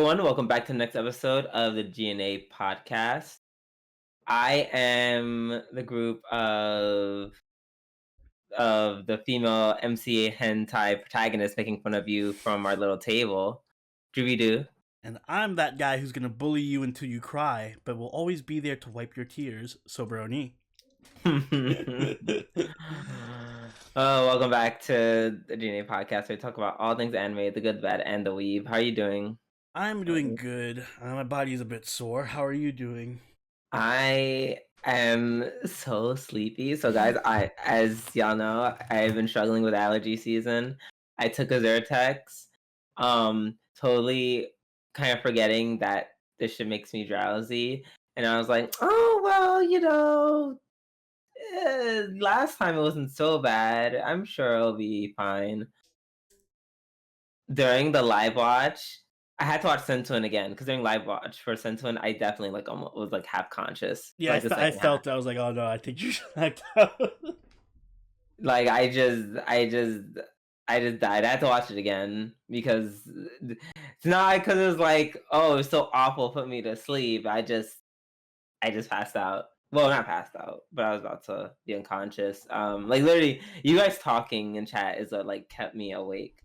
everyone. Welcome back to the next episode of the G&A Podcast. I am the group of the female MCA hentai protagonist making fun of you from our little table. Do. And I'm that guy who's gonna bully you until you cry, but will always be there to wipe your tears, Sobroni. Welcome back to the G&A Podcast, where we talk about all things anime, the good, bad, and the weeb. How are you doing? I'm doing good. My body's a bit sore. How are you doing? I am so sleepy. So guys, as y'all know, I've been struggling with allergy season. I took a Zyrtex, totally kind of forgetting that this shit makes me drowsy. And I was like, oh, well, last time it wasn't so bad. I'm sure it'll be fine. During the live watch, I had to watch Sentouin again because during live watch for Sentouin, I definitely almost was half conscious. Yeah, like, I felt that. I was like, oh no, I think you should act out. I just died. I had to watch it again because it's not because it was oh, it was so awful, put me to sleep. I just passed out. Well, not passed out, but I was about to be unconscious. Literally, you guys talking in chat is what kept me awake.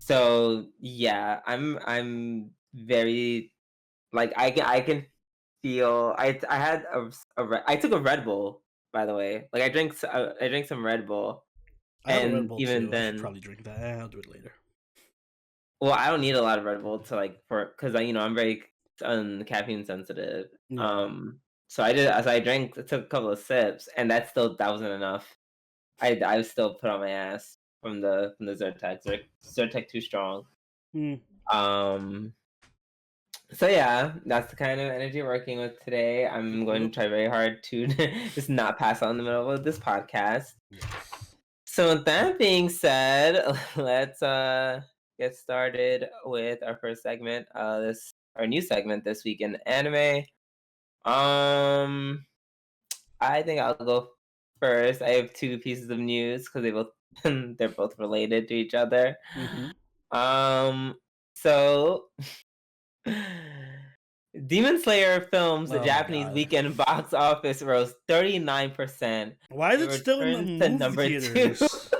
So yeah, I'm very I can feel I had I took a Red Bull, by the way. I drank some Red Bull. I have a Red Bull even too. then, I should probably drink that. I'll do it later. Well, I don't need a lot of Red Bull to because I'm very caffeine sensitive. Yeah. So I took a couple of sips, and that wasn't enough. I was still put on my ass from the Zyrtec. Zyrtec too strong. So yeah, that's the kind of energy we're working with today. I'm going to try very hard to just not pass out in the middle of this podcast. So with that being said, let's get started with our first segment. Our new segment this week in anime. I think I'll go first. I have two pieces of news because they're both related to each other. So Demon Slayer films, the Japanese weekend box office rose 39%. Why is it still in the movie theaters?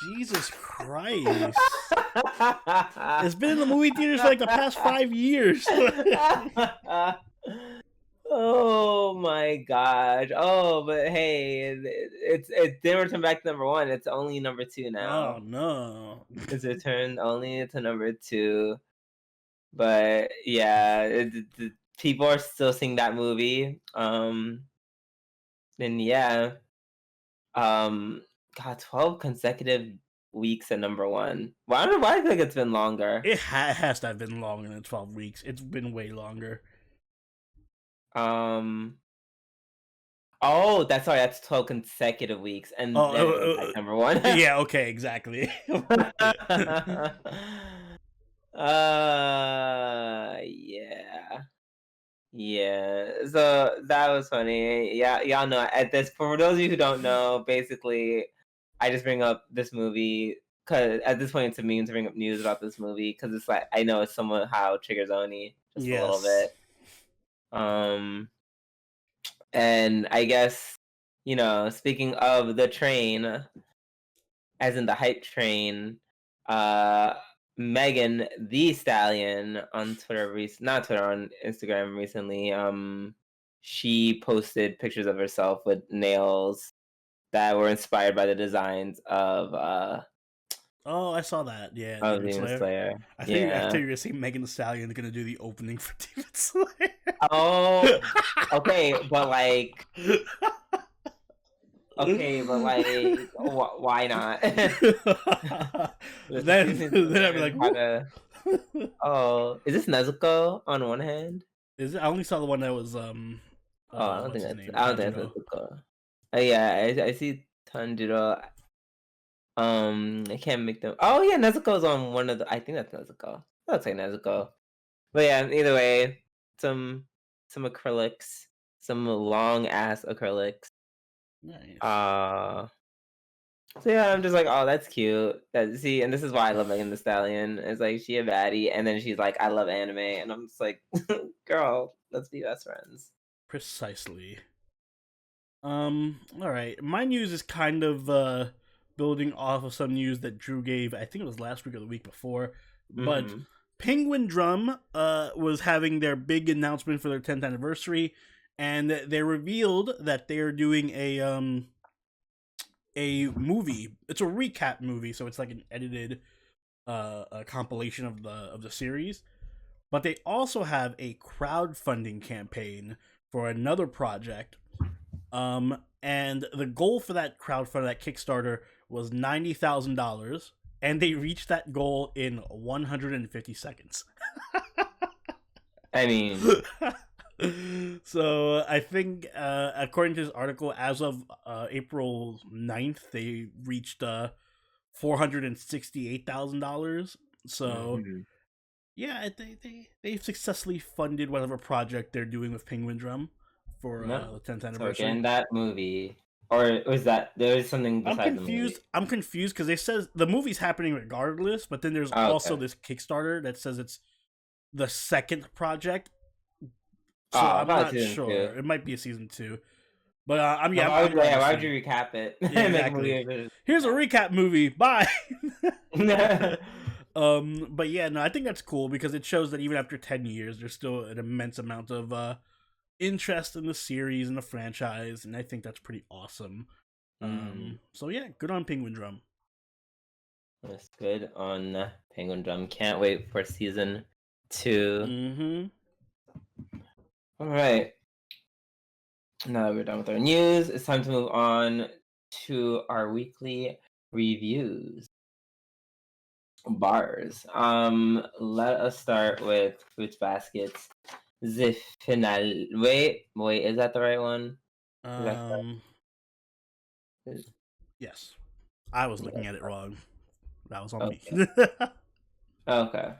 Jesus Christ. It's been in the movie theaters for the past 5 years. Oh my gosh. Oh, but hey, it didn't return back to number 1. It's only number 2 now. Oh no. It's returned only to number 2. But yeah, people are still seeing that movie. And yeah. God, 12 consecutive weeks at number 1. Well, I don't know why I think it's been longer. It has to have been longer than 12 weeks. It's been way longer. Oh, that's 12 consecutive weeks, and then number 1. Yeah, okay, exactly. Yeah. So that was funny. Yeah, y'all know. For those of you who don't know, basically, I just bring up this movie because at this point it's a meme to bring up news about this movie because it's I know it's somehow trigger zony just a little bit. And I guess speaking of the train, as in the hype train, Megan the Stallion on Twitter, on Instagram recently, she posted pictures of herself with nails that were inspired by the designs of oh, I saw that. Yeah, of Demon Slayer. I thought you were gonna say Megan the Stallion is gonna do the opening for Demon Slayer. Oh, okay, but okay, but why not? then I'd be like, oh, is this Nezuko on one hand? Is it? I only saw the one that was I don't think that's Nezuko. Yeah, I see Tanjiro. I can't make them. Oh yeah, Nezuko's on one of the. I think that's Nezuko. Looks like Nezuko. But yeah, either way, some acrylics, some long ass acrylics. Nice. So yeah, I'm just like, oh, that's cute. See, and this is why I love Megan Thee Stallion. It's like she a baddie, and then she's like, I love anime, and I'm just like, girl, let's be best friends. Precisely. All right. My news is kind of building off of some news that Drew gave. I think it was last week or the week before, but Penguin Drum was having their big announcement for their 10th anniversary, and they revealed that they are doing a movie. It's a recap movie, so it's like an edited a compilation of the series. But they also have a crowdfunding campaign for another project. And the goal for that crowdfund, that Kickstarter, was $90,000, and they reached that goal in 150 seconds. I mean, so I think, according to this article, as of April 9th, they reached $468,000. So yeah, they've successfully funded whatever project they're doing with Penguin Drum for the 10th anniversary. So again, that movie, or was that there was something besides the movie? I'm confused because they says the movie's happening regardless, but then there's also this Kickstarter that says it's the second project. So I'm not sure. 2. It might be a season 2. But why would you recap it? Yeah, exactly. Here's a recap movie. Bye. But yeah, no, I think that's cool because it shows that even after 10 years, there's still an immense amount of interest in the series and the franchise, and I think that's pretty awesome. So yeah, good on Penguin Drum. That's good on Penguin Drum. Can't wait for season 2. All right. Now that we're done with our news, it's time to move on to our weekly reviews. Bars. Let us start with Fruits Baskets. The finale. Wait, is that the right one? Yes. I was looking at it wrong. That was on me. Okay.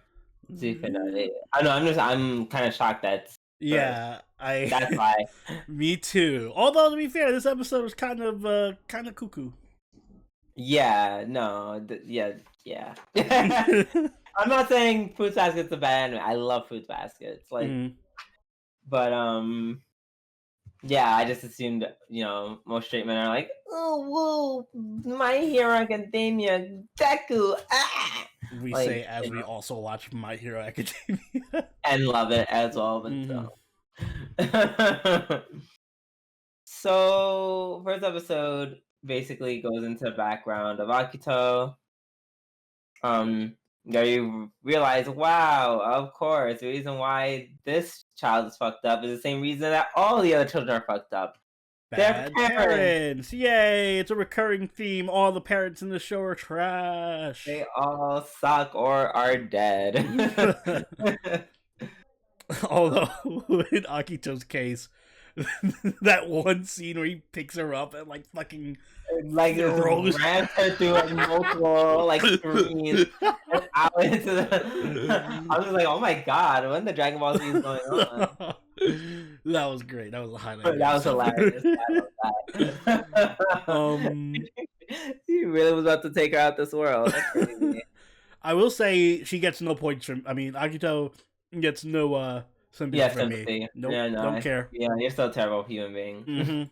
The finale. I know. I'm kind of shocked that's. Yeah, That's why. Me too. Although to be fair, this episode was kind of cuckoo. Yeah. No. Yeah. I'm not saying Fruits Basket's a bad anime. I love Fruits Baskets. Like, but yeah, I just assumed most straight men are like, oh whoa, My Hero Academia, Deku. Ah! We say as we also watch My Hero Academia and love it as well. But so first episode basically goes into the background of Akito. You realize, wow, of course, the reason why this child is fucked up is the same reason that all the other children are fucked up. Bad parents. Yay, it's a recurring theme. All the parents in the show are trash. They all suck or are dead. Although, in Akito's case, that one scene where he picks her up and fucking rams her through multiple screens and out into the. I was like, oh my god, when the Dragon Ball Z is going on? That was great. That was a highlight. That was hilarious. He really was about to take her out this world. That's crazy. I will say she gets no points from. I mean, Akito gets no sympathy from me. Nope, don't care. Yeah, you're still a terrible human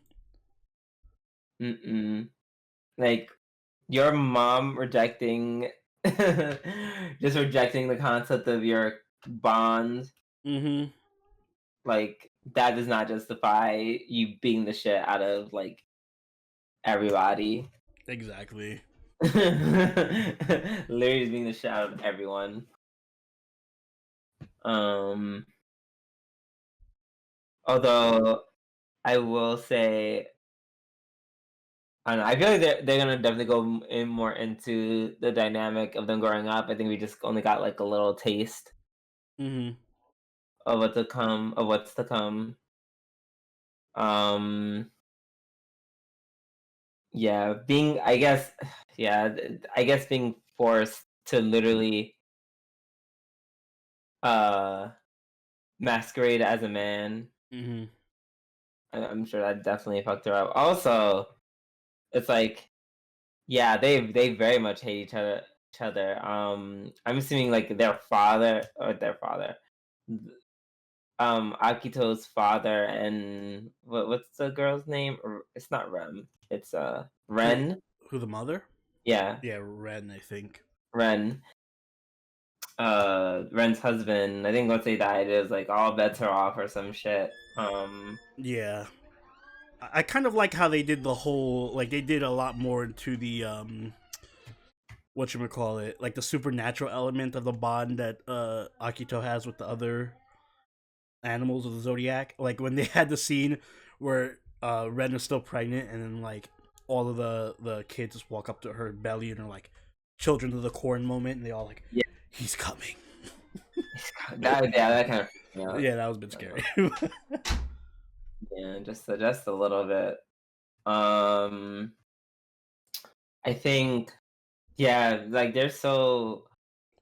being. Like your mom rejecting, just rejecting the concept of your bond. Like that does not justify you beating the shit out of everybody. Exactly. Literally beating the shit out of everyone. Although I will say, I don't know. I feel like they're gonna definitely go in more into the dynamic of them growing up. I think we just only got a little taste of what's to come. Yeah, I guess being forced to literally masquerade as a man. I'm sure that definitely fucked her up. Also, it's Yeah, they very much hate each other. I'm assuming like their father, Akito's father, and what's the girl's name? It's not Rem. It's Who Ren. who the mother? Yeah, Yeah, Ren, I think. Ren. Ren's husband. I think once they died, it was like all bets are off or some shit. Yeah. I kind of like how they did the whole, like, they did a lot more into the whatchamacallit, like the supernatural element of the bond that Akito has with the other animals of the zodiac. Like when they had the scene where Ren is still pregnant, and then like all of the kids just walk up to her belly and are like children of the corn moment, and they all like, Yeah, he's coming. that kind of freaked me out. Yeah, that was a bit scary. Yeah, just a little bit. Um, I think, yeah, like they're so.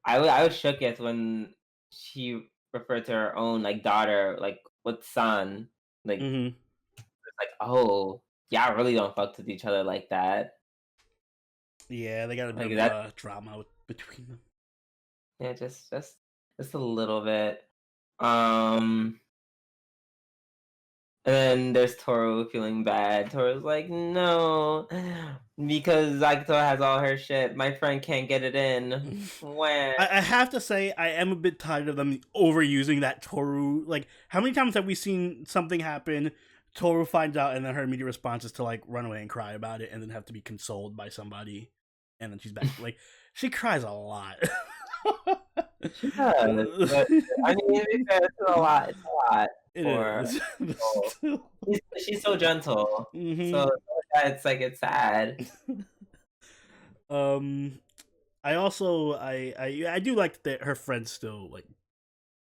I was shook at when she referred to her own like daughter like with son, like hmm like, oh, y'all really don't fuck with each other like that. Yeah, they got a bit Like of that. drama between them. Yeah, just a little bit. Um, and then there's Toru feeling bad. Toru's like, no, because Zakuto has all her shit. My friend can't get it in. When? I have to say, I am a bit tired of them overusing that Toru. Like, how many times have we seen something happen? Toru finds out, and then her immediate response is to like run away and cry about it, and then have to be consoled by somebody, and then she's back. Like, she cries a lot. She does, but I mean, it's a lot. It's a lot It for is. people. She's so gentle. hmm So yeah, it's like it's sad. Um, I also I do like that her friends still like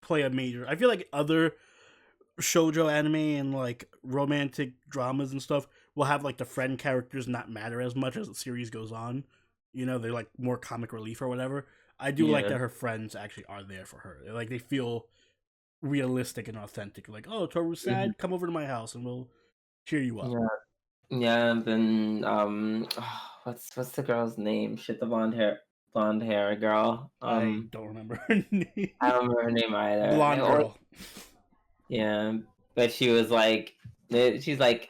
play a major. I feel like other shoujo anime and like romantic dramas and stuff will have like the friend characters not matter as much as the series goes on. You know, they're like more comic relief or whatever. I do like Yeah. that her friends actually are there for her. Like they feel realistic and authentic. Like, oh, Toru's Mhm. sad, come over to my house and we'll cheer you up. Yeah. Yeah. And then what's the girl's name? Shit, the blonde hair girl. I don't remember her name. I don't remember her name either. Blonde girl. Yeah, but she was like, she's like,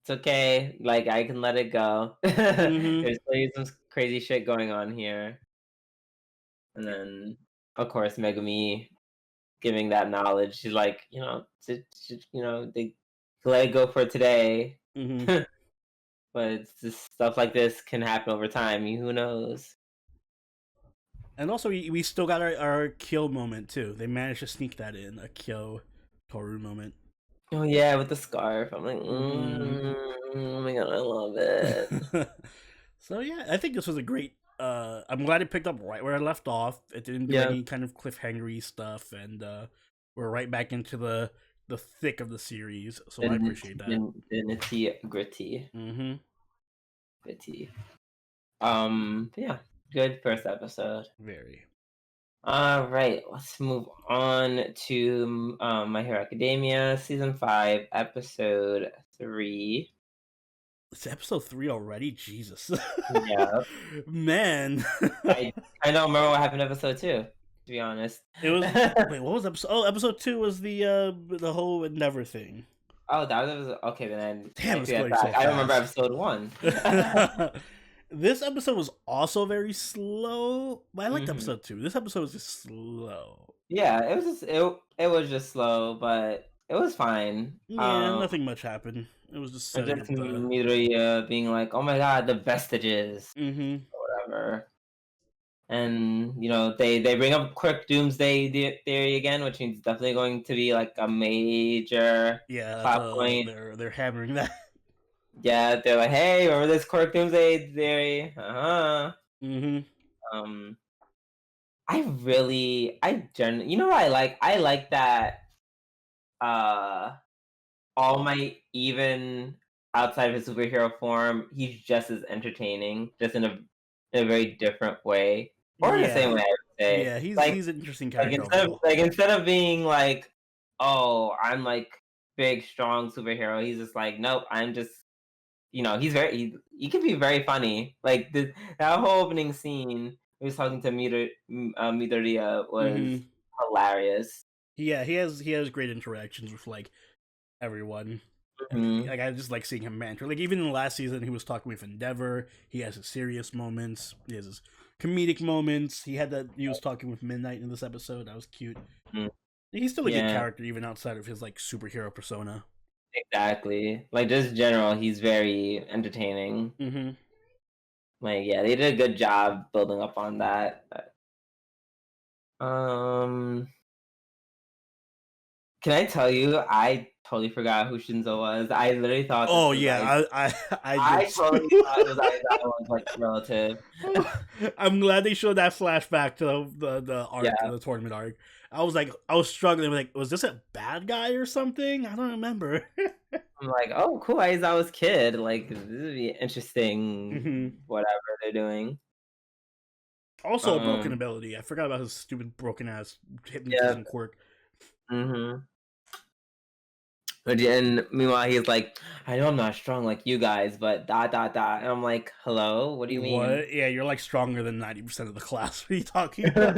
it's okay. Like I can let it go. Mm-hmm. There's really some crazy shit going on here. And then, of course, Megumi giving that knowledge. She's like, they let it go for today. Mm-hmm. But it's just stuff like this can happen over time. Who knows? And also, we still got our Kyo moment too. They managed to sneak that in, a Kyo Toru moment. Oh yeah, with the scarf. I'm like, Mm-hmm. oh my god, I love it. So yeah, I think this was a great. I'm glad it picked up right where I left off. It didn't do Yeah, any kind of cliffhangery stuff, and we're right back into the thick of the series. So I appreciate that. the nitty gritty, Mm-hmm. gritty. Yeah, good first episode. Very. All right, let's move on to My Hero Academia season 5, episode 3. It's episode 3 already. Jesus. Yeah, Man. I don't remember what happened in episode 2. To be honest. It was wait, what was episode? Oh, episode 2 was the whole Endeavor thing. Oh, that was okay. Then Damn, it's take going that so back. I don't remember fast. episode 1. This episode was also very slow, but I liked Mhm. episode 2. This episode was just slow. Yeah, it was just slow, but it was fine. Yeah, nothing much happened. It was just Or setting just up the. Midoriya being like, "Oh my god, the vestiges," Mm-hmm. or whatever. And they bring up Quirk Doomsday theory again, which means it's definitely going to be like a major Yeah, that's plot point. they're hammering that. Yeah, they're like, "Hey, remember this Quirk Doomsday theory?" Mm-hmm. Um, you know what I like? I like that. Uh, All Might, even outside of his superhero form, he's just as entertaining, just in a very different way, or in the Yeah, same way, I would say. yeah. Like, He's an interesting like character overall. instead of being like, oh, I'm like big, strong superhero, he's just like, nope, I'm just he can be very funny. Like that whole opening scene, he was talking to Midoriya was hilarious. Yeah, he has great interactions with like everyone. Mhm. Like I just like seeing him banter. Like even in the last season, he was talking with Endeavor. He has his serious moments. He has his comedic moments. He was talking with Midnight in this episode. That was cute. Mhm. He's still a good Yeah, character even outside of his like superhero persona. exactly. Like just general, he's very entertaining. Mm-hmm. Like yeah, they did a good job building up on that. Um, can I tell you, I totally forgot who Shinzo was. I literally thought this Oh was like yeah, I I did totally too. thought it was Aizawa's like relative. I'm glad they showed that flashback to the arc, Yeah, the tournament arc. I was struggling. Like, was this a bad guy or something? I don't remember. I'm like, oh, cool, Aizawa's kid. Like, this would be interesting. Hmm. Whatever they're doing. Also, a broken Um, ability. I forgot about his stupid broken ass yeah. hypnotism quirk. Mm-hmm. And meanwhile, he's like, I know I'm not strong like you guys, but dot dot dot. And I'm like, hello, what do you mean? What? Yeah, you're like stronger than 90% of the class. What are you talking about?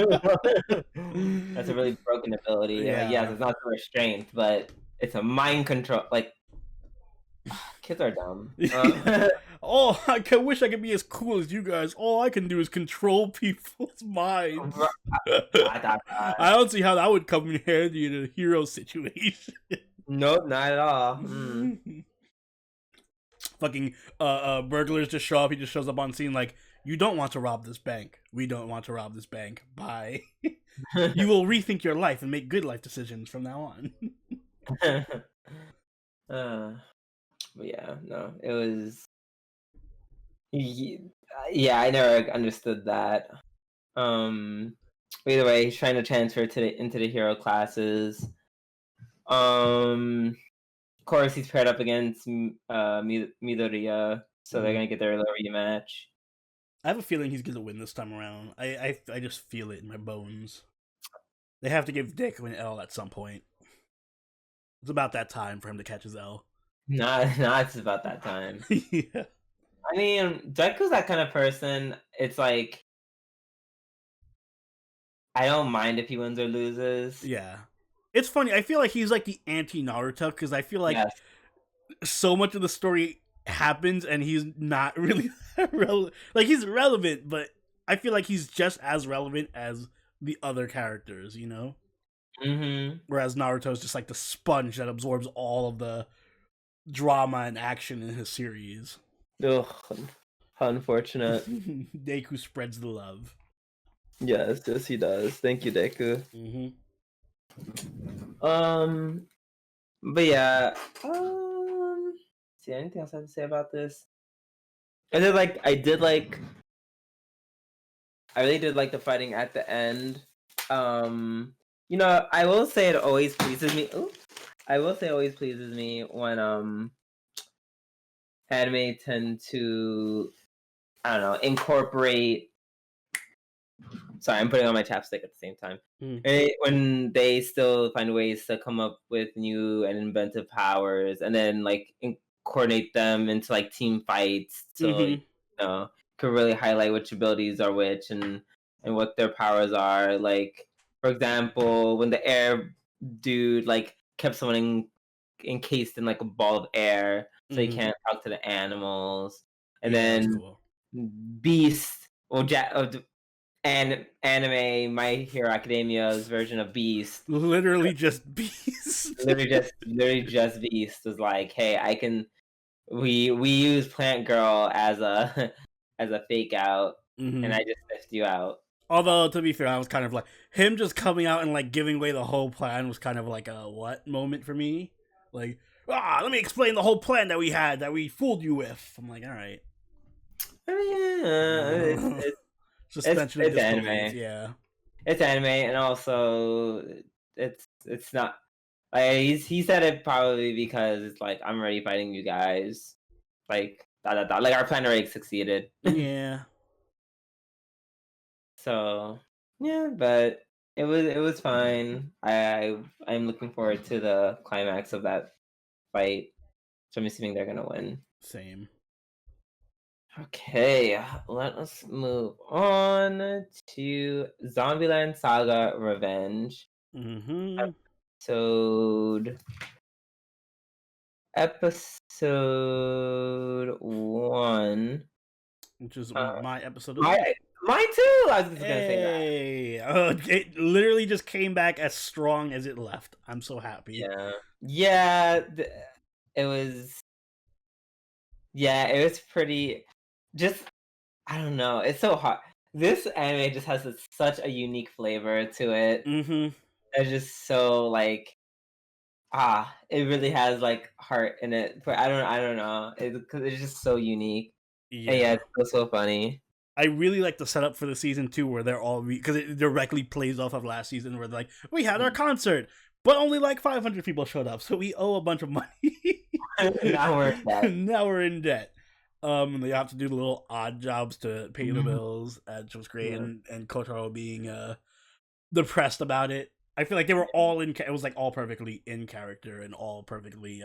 That's a really broken ability. Like, yes, Yeah. it's not the restraint, but it's a mind control. Like, kids are dumb. Oh, wish I could be as cool as you guys. All I can do is control people's minds. Dot dot dot. I don't see how that would come in handy in a hero situation. Nope, not at all. Mm. Fucking burglars just show up. He just shows up on scene like, you don't want to rob this bank. We don't want to rob this bank. Bye. You will rethink your life and make good life decisions from now on. uh, but yeah, no, it was. Yeah, I never understood that. Um, either way, he's trying to transfer into the hero classes. Of course, he's paired up against Midoriya, so they're Mhm. gonna get their little rematch. I have a feeling he's gonna win this time around. I just feel it in my bones. They have to give Deku an L at some point. It's about that time for him to catch his L. Not it's about that time. Yeah. I mean, Deku's that kind of person. It's like I don't mind if he wins or loses. Yeah. It's funny. I feel like he's like the anti Naruto because I feel like Yes. so much of the story happens and he's not really relevant. Like he's relevant, but I feel like he's just as relevant as the other characters, you know? Mm-hmm. Whereas Naruto's just like the sponge that absorbs all of the drama and action in his series. Ugh, how unfortunate. Deku spreads the love. Yes, yes, he does. Thank you, Deku. Mm-hmm. But yeah. See anything else I have to say about this? I really did like the fighting at the end. I will say it always pleases me. Ooh, I will say it always pleases me when anime tend to I don't know incorporate. Sorry, I'm putting on my chapstick at the same time. When they still find ways to come up with new and inventive powers, and then like coordinate them into like team fights, so Mm-hmm. could really highlight which abilities are which and what their powers are. Like for example, when the air dude like kept someone encased in like a ball of air, so he Mm-hmm. can't talk to the animals, and Yeah, that's then cool. Beast or and anime My Hero Academia's version of Beast, Literally just beast. literally just Beast was like, hey, I can. We use Plant Girl as a as a fake out, Mm-hmm. and I just sniffed you out. Although to be fair, I was kind of like him just coming out and like giving away the whole plan was kind of like a what moment for me. Like, let me explain the whole plan that we had that we fooled you with. I'm like, all right. I mean, yeah, Suspension of it's disbelief. anime. Yeah. It's anime, and also it's not. Like he said it probably because it's like I'm already fighting you guys. Like like our plan already succeeded. Yeah. So yeah, but it was fine. I'm looking forward to the climax of that fight. So I'm assuming they're gonna win. Same. Okay, let us move on to Zombieland Saga Revenge. Mm-hmm. Episode episode 1. Which is Uh, my episode of the my week. mine too. I was just gonna say that. Hey, it literally just came back as strong as it left. I'm so happy. Yeah, it was. Yeah, it was pretty. Just I don't know. It's so hard. This anime just has such a unique flavor to it. Mm-hmm. It's just so like it really has like heart in it. But I don't know. Because it's just so unique. And yeah, Yeah. it's so funny. I really like the setup for the season 2 where they're all because it directly plays off of last season where they're like, we had our concert, but only like 500 people showed up, so we owe a bunch of money. Now we're in debt. Now we're in debt. And they have to do the little odd jobs to pay the bills, which was great. Yeah. And Kotaro being depressed about it. I feel like they were all in. It was like all perfectly in character and all perfectly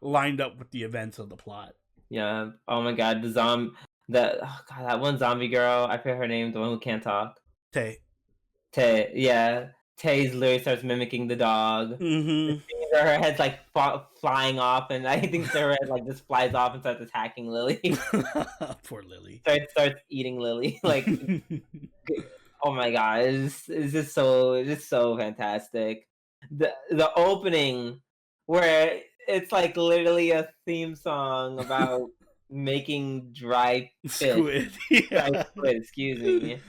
lined up with the events of the plot. Yeah. Oh my god, that one zombie girl. I forget her name. The one who can't talk. Tay. Yeah. Tay's literally starts mimicking the dog. Mm-hmm. Her head's like flying off, and I think her head like just flies off and starts attacking Lily. Poor Lily. starts eating Lily. Like, oh my god, it's just so fantastic. The opening where it's like literally a theme song about making dry fish. Squid. Yeah. Dry squid, excuse me.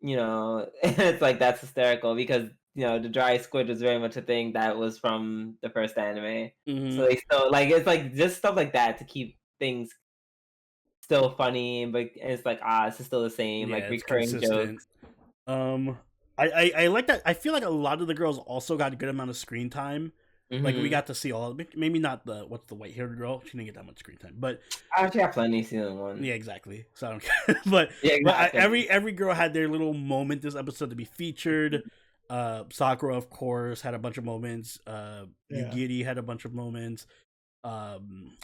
You know, it's like that's hysterical because the dry squid was very much a thing that was from the first anime. Mm-hmm. So they still like it's like just stuff like that to keep things still funny, but it's like it's still the same, Yeah, like it's recurring consistent. jokes. I like that. I feel like a lot of the girls also got a good amount of screen time. Like we got to see all. Maybe not the white haired girl. She didn't get that much screen time, but I actually got plenty season 1. yeah, exactly. So I don't care. But Yeah, exactly. every girl had their little moment this episode to be featured. Sakura, of course, had a bunch of moments. Yugiri had a bunch of moments.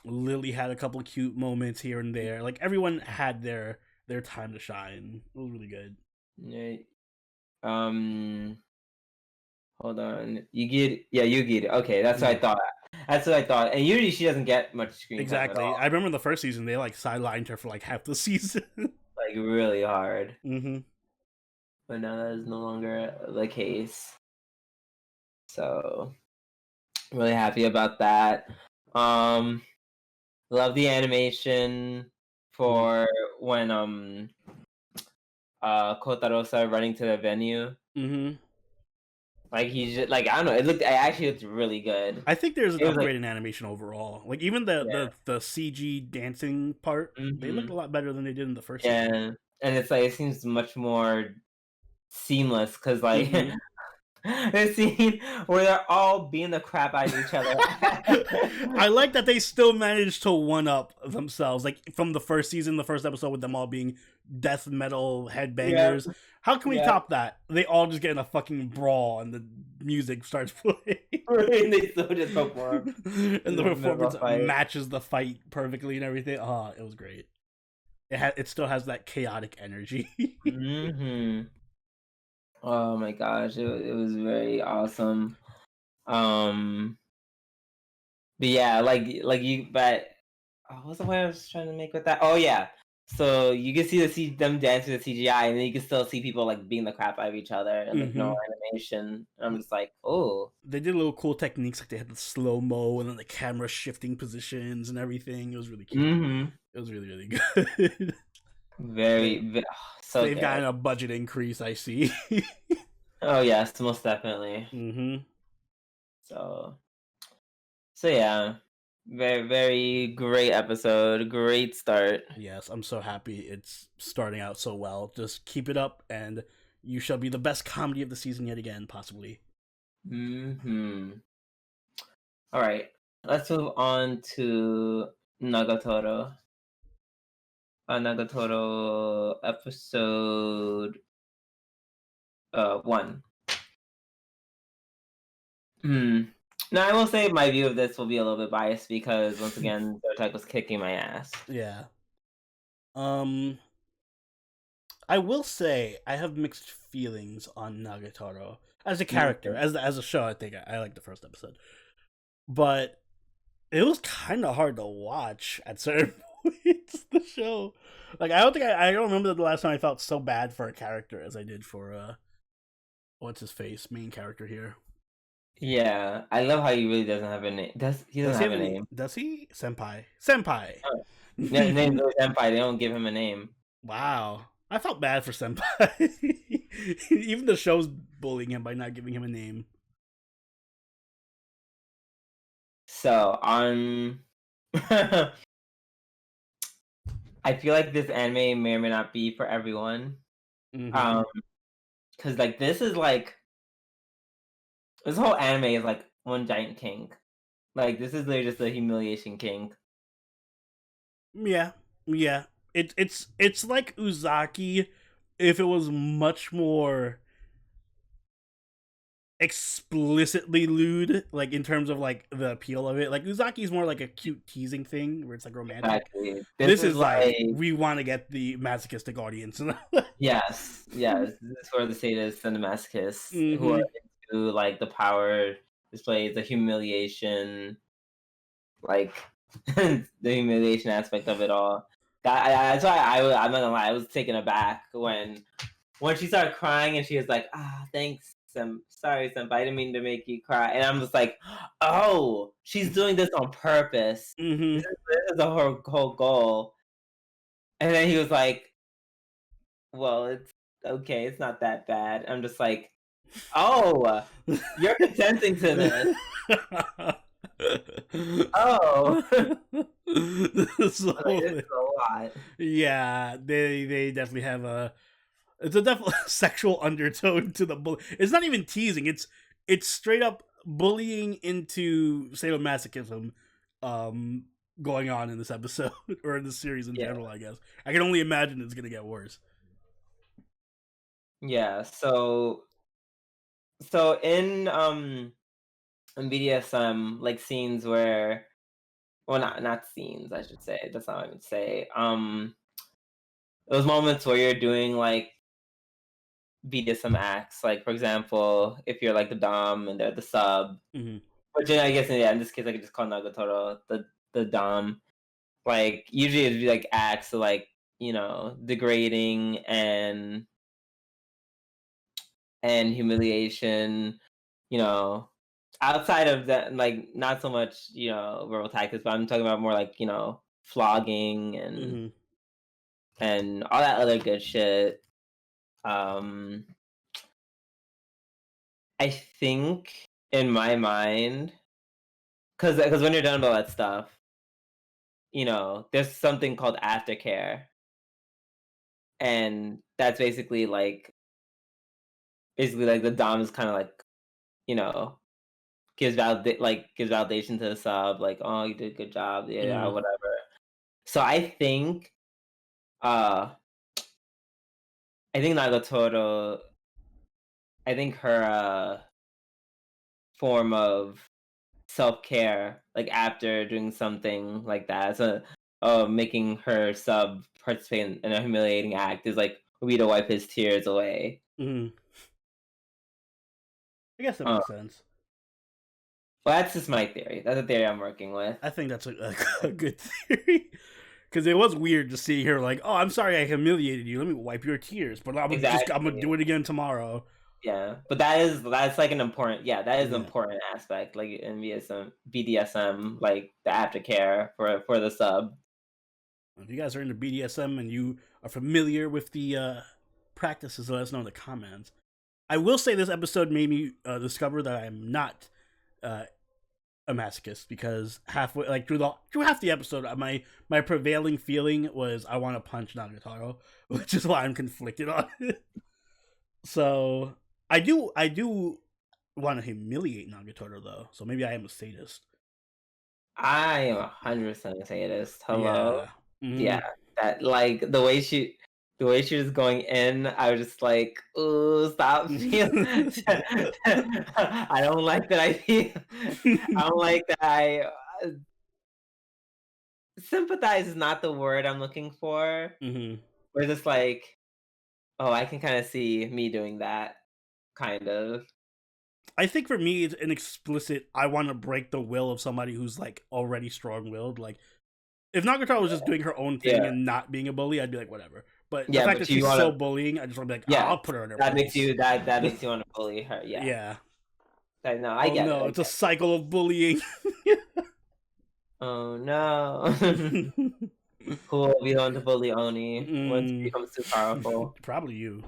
Lily had a couple of cute moments here and there. Like everyone had their time to shine. It was really good. Yeah. Hold on. Yugiri. Okay, that's what I thought. That's what I thought. And usually she doesn't get much screen Exactly. time at all. I remember the first season they like sidelined her for like half the season. Like really hard. Mm-hmm. But now that is no longer the case. So really happy about that. Love the animation for when Kotaro started running to the venue. Mm-hmm. Like he's just like I don't know. It actually looked really good. I think there's an upgrade like, in animation overall. Like even the CG dancing part, they looked a lot better than they did in the first season. And it's like it seems much more seamless because like the scene where they're all beating the crap out of each other. I like that they still managed to one up themselves, like from the first season, the first episode with them all being death metal headbangers. Yeah. How can we top that? They all just get in a fucking brawl and the music starts playing. And they still just perform. And the performance matches the fight perfectly and everything. It was great. It still has that chaotic energy. Oh my gosh, it was very awesome. But yeah, what's the point I was trying to make with that? Oh yeah, so you can see them dance with the CGI, and then you can still see people like beating the crap out of each other and like no animation. And I'm just like, oh, they did little cool techniques, like they had the slow mo and then the camera shifting positions and everything. It was really cute. It was really, really good. Very so they've gotten a budget increase, I see. Oh yes, most definitely. So yeah, very, very great episode. Great start. Yes, I'm so happy it's starting out so well. Just keep it up, and you shall be the best comedy of the season yet again, possibly. All right, let's move on to Nagatoro. Nagatoro episode 1. Now I will say my view of this will be a little bit biased because once again, Zotek was kicking my ass. Yeah. Um, I will say I have mixed feelings on Nagatoro as a character, as a show. I think I like the first episode, but it was kind of hard to watch at certain points. The show, like I don't remember the last time I felt so bad for a character as I did for what's his face, main character here. Yeah, I love how he really doesn't have a name. He doesn't have a name? Does he? Senpai. Oh. Name's Senpai. They don't give him a name. Wow. I felt bad for Senpai. Even the show's bullying him by not giving him a name. So, I feel like this anime may or may not be for everyone. Mm-hmm. Because like this whole anime is like one giant kink. Like this is literally just a humiliation kink. Yeah. It's like Uzaki if it was much more explicitly lewd, like in terms of like the appeal of it. Like Uzaki's more like a cute teasing thing where it's like romantic. Exactly. This is like we want to get the masochistic audience. Yes. This is for the sadists and the masochists who are Mm-hmm. into like the power displays, the humiliation, like the humiliation aspect of it all. That's why I'm not gonna lie, I was taken aback when she started crying and she was like, thanks, sorry, Senpai, I didn't mean to make you cry. And I'm just like, oh, she's doing this on purpose. Mm-hmm. This is the whole goal. And then he was like, well, it's okay, it's not that bad. I'm just like, oh, you're consenting to this. Oh. It's a lot. Yeah, they definitely have it's a definitely sexual undertone to the bully. It's not even teasing. It's straight up bullying into sadomasochism going on in this episode or in this series in general, I guess. I can only imagine it's going to get worse. Yeah, so in BDSM, like scenes where, well, not scenes, I should say. That's not what I would say. Those moments where you're doing like BDSM acts, like for example, if you're like the dom and they're the sub, which I guess in this case I could just call Nagatoro the dom. Like usually it'd be like acts of like degrading and humiliation. Outside of that, like not so much verbal tactics, but I'm talking about more like flogging and all that other good shit. I think in my mind, because when you're done with all that stuff, there's something called aftercare, and that's basically like the dom is kind of like gives validation to the sub, like, oh, you did a good job, yeah, whatever. So I think Nagatoro, I think her form of self-care, like after doing something like that, so making her sub participate in a humiliating act is like we to wipe his tears away. I guess that makes sense. Well, that's just my theory. That's a theory I'm working with. I think that's a good theory. Because it was weird to see her like, oh, I'm sorry I humiliated you. Let me wipe your tears. But I'm gonna do it again tomorrow. Yeah, but that's like an important an important aspect, like in BDSM, like the aftercare for the sub. If you guys are into BDSM and you are familiar with the practices, let us know in the comments. I will say this episode made me discover that I'm not a masochist, because halfway, like through half the episode, my prevailing feeling was I want to punch Nagatoro, which is why I'm conflicted on it. So I do want to humiliate Nagatoro though, so maybe I am a sadist. I am 100% a sadist. Hello, yeah, that like the way she was going in, I was just like, ooh, stop feeling. I don't like that. I don't like that. sympathize is not the word I'm looking for. Mm-hmm. We're just like, oh, I can kind of see me doing that, kind of. I think for me, it's an explicit. I want to break the will of somebody who's like already strong-willed. Like, if Nagatoro was just doing her own thing Yeah, and not being a bully, I'd be like, whatever. But the yeah, fact but that you she's want so to, bullying, I just want to be like, yeah, I'll put her in her that makes place. you that makes you want to bully her. Yeah, Yeah. no, I Oh get it. no, I it's a get it. cycle of bullying. Oh no. Who will be the one to bully Oni once he Mm, becomes too powerful? probably you.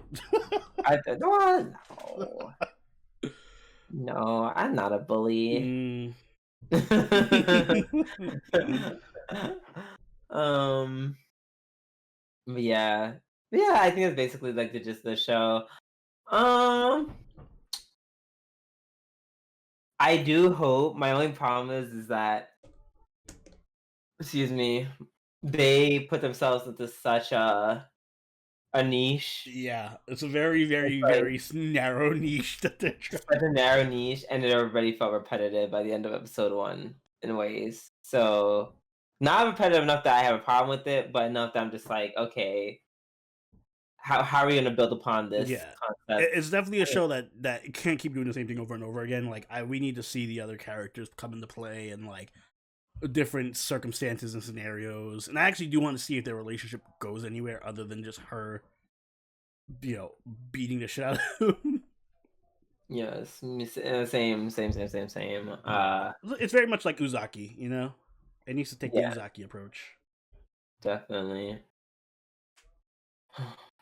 No, no, I'm not a bully. Mm. um, but yeah, I think it's basically like the gist of the show. Um, I do hope. My only problem is that, excuse me, they put themselves into such a niche. Yeah, it's a very, It's very, like very narrow niche that they're trying. such a narrow niche, and it already felt repetitive by the end of episode one in ways. So not repetitive enough that I have a problem with it, but enough that I'm just like, okay, how are we gonna build upon this Yeah, concept? it's definitely a show that can't keep doing the same thing over and over again. Like, we need to see the other characters come into play and like different circumstances and scenarios. And I actually do want to see if their relationship goes anywhere other than just her, beating the shit out of him. Yes, same. It's very much like Uzaki, It needs to take the Yeah, Uzaki approach. definitely.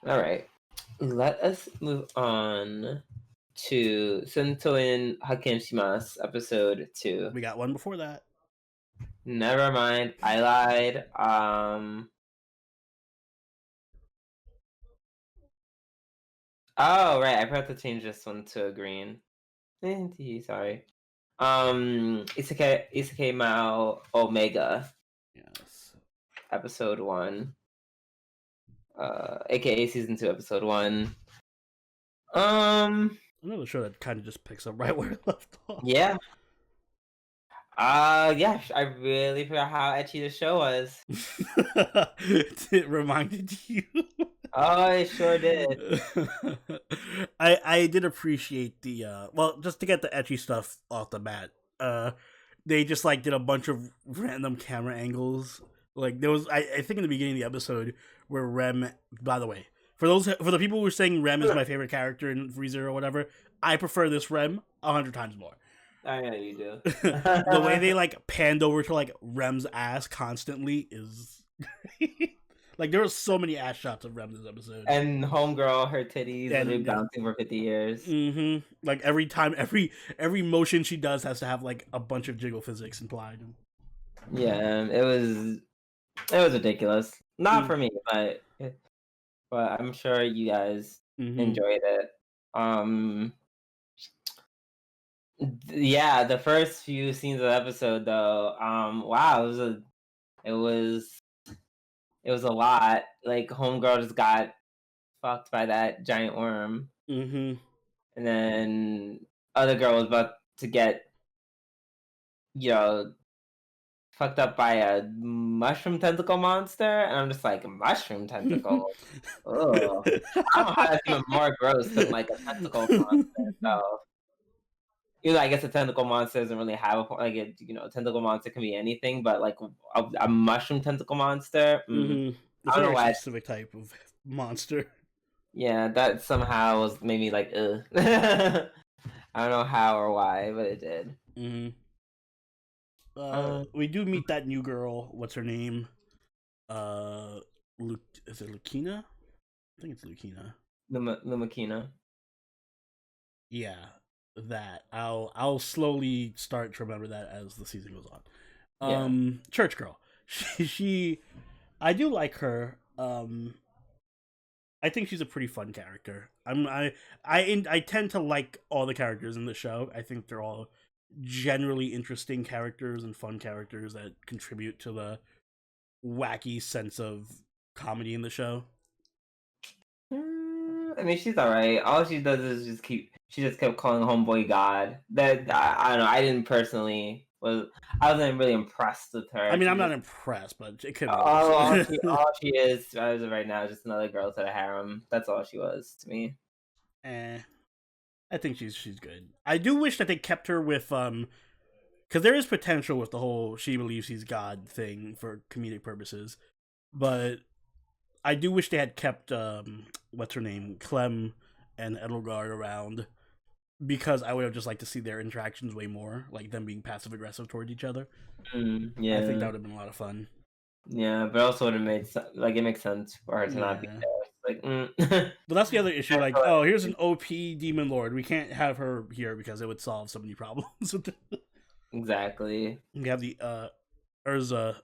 All right, let us move on to Sentouin Hakenshimasu episode 2. We got one before that. Never mind, I lied. Oh right, I forgot to change this one to a green. Sorry. Isekai Maou Omega, Yes. episode 1. AKA season 2, episode 1. Another show that kind of just picks up right where it left off. Yeah. Yeah, I really forgot how ecchi the show was. It reminded you. Oh, it sure did. I did appreciate the just to get the etchy stuff off the bat. They just like did a bunch of random camera angles. Like there was, I think in the beginning of the episode where Rem. By the way, for the people who are saying Rem is my favorite character in ReZero or whatever, I prefer this Rem 100 times more. I know you do. The way they like panned over to like Rem's ass constantly is like there were so many ass shots of Rem this episode. And homegirl, her titties have been bouncing for 50 years. Mm-hmm. Like every time, every motion she does has to have like a bunch of jiggle physics implied. Yeah, it was ridiculous. Not for me, but I'm sure you guys enjoyed it. Yeah, the first few scenes of the episode though, wow, it was a lot. Like homegirl just got fucked by that giant worm. Mm-hmm. And then other girl was about to get, fucked up by a mushroom tentacle monster, and I'm just like, mushroom tentacle. Oh, I don't know how that's even more gross than like a tentacle monster. So, I guess a tentacle monster doesn't really have a tentacle monster can be anything, but like a mushroom tentacle monster. Mm-hmm. I don't know why. Specific type of monster. Yeah, that somehow was maybe like, ugh. I don't know how or why, but it did. Mm-hmm. We do meet that new girl. What's her name? Is it Lucina? I think it's Lucina. Lumakina. Yeah, that. I'll slowly start to remember that as the season goes on. Yeah. Church girl. She I do like her. I think she's a pretty fun character. I tend to like all the characters in the show. I think they're all generally interesting characters and fun characters that contribute to the wacky sense of comedy in the show. I mean, she's alright. All she does is she just kept calling homeboy God. That I don't know. I didn't personally I wasn't really impressed with her. I mean, She I'm not just impressed, but it could be all worse. she is as of right now is just another girl to the harem. That's all she was to me. I think she's good. I do wish that they kept her with because there is potential with the whole she believes he's God thing for comedic purposes, but I do wish they had kept what's her name, Clem and Edelgard around, because I would have just liked to see their interactions way more, like them being passive aggressive toward each other. Yeah, I think that would have been a lot of fun. Yeah, but also would have made like it makes sense for her to not be Yeah. there. Like, But that's the other issue. Like, oh, here's an OP demon lord. We can't have her here because it would solve so many problems. Exactly. We have the Urza